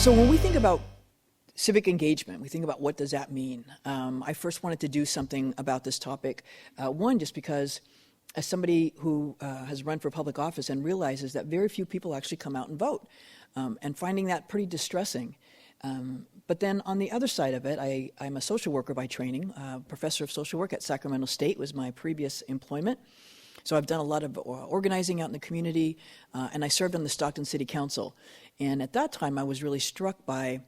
So when we think about civic engagement, we think about what does that mean. I first wanted to do something about this topic. One, just because as somebody who has run for public office and realizes that very few people actually come out and vote, and finding that pretty distressing. But then on the other side of it, I'm a social worker by training. Professor of social work at Sacramento State was my previous employment. So I've done a lot of organizing out in the community, and I served on the Stockton City Council. And at that time, I was really struck by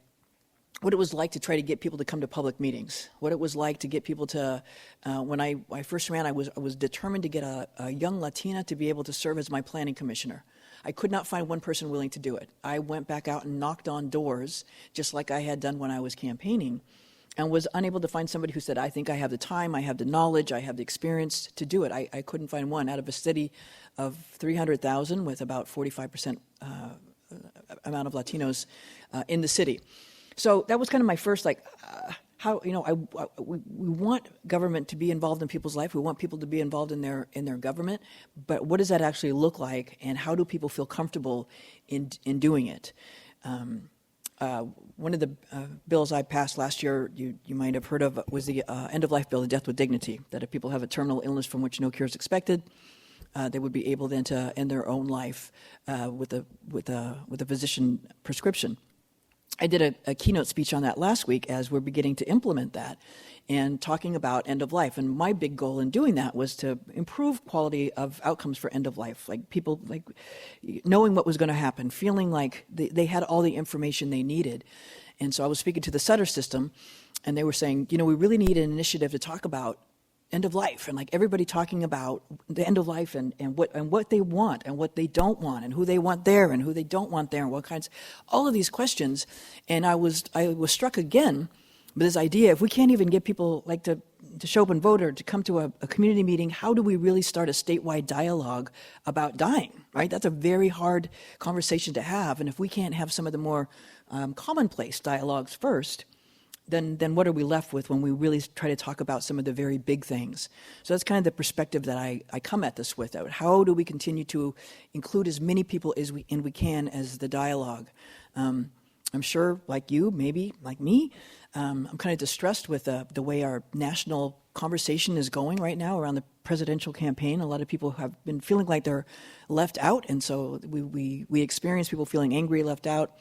what it was like to try to get people to come to public meetings, what it was like to get people to, when I first ran, I was determined to get a young Latina to be able to serve as my planning commissioner. I could not find one person willing to do it. I went back out and knocked on doors, just like I had done when I was campaigning, and was unable to find somebody who said, I think I have the time, I have the knowledge, I have the experience to do it. I couldn't find one out of a city of 300,000 with about 45% amount of Latinos in the city. So that was kind of my first, how, we want government to be involved in people's life. We want people to be involved in their government. But what does that actually look like, and how do people feel comfortable in doing it? One of the bills I passed last year, you might have heard of, was the end-of-life bill, the Death with Dignity, that if people have a terminal illness from which no cure is expected, they would be able then to end their own life with a physician prescription. I did a keynote speech on that last week as we're beginning to implement that and talking about end of life. And my big goal in doing that was to improve quality of outcomes for end of life, like people knowing what was going to happen, feeling like they had all the information they needed. And so I was speaking to the Sutter system, and they were saying, we really need an initiative to talk about end of life, and everybody talking about the end of life and what they want and what they don't want and who they want there and who they don't want there and what kinds, all of these questions. And I was struck again with this idea, if we can't even get people to show up and vote or to come to a community meeting, how do we really start a statewide dialogue about dying, right? That's a very hard conversation to have. And if we can't have some of the more commonplace dialogues first, then what are we left with when we really try to talk about some of the very big things? So that's kind of the perspective that I come at this with. How do we continue to include as many people as we can as the dialogue? I'm sure, like you, maybe like me, I'm kind of distressed with the way our national conversation is going right now around the presidential campaign. A lot of people have been feeling like they're left out, and so we experience people feeling angry, left out.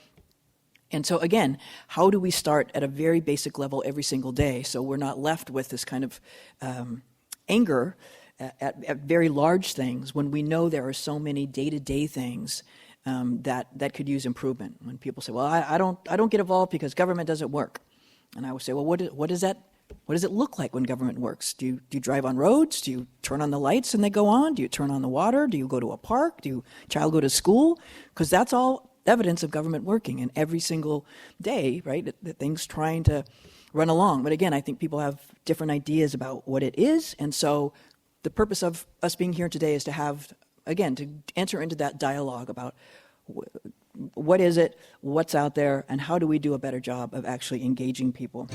And so again, how do we start at a very basic level every single day so we're not left with this kind of anger at very large things when we know there are so many day-to-day things that could use improvement? When people say, well, I don't get involved because government doesn't work. And I would say, well, what does it look like when government works? Do you drive on roads? Do you turn on the lights and they go on? Do you turn on the water? Do you go to a park? Do your child go to school? Because that's all evidence of government working, and every single day, right, that things trying to run along. But again, I think people have different ideas about what it is, and so the purpose of us being here today is to have, again, to enter into that dialogue about what is it, what's out there, and how do we do a better job of actually engaging people.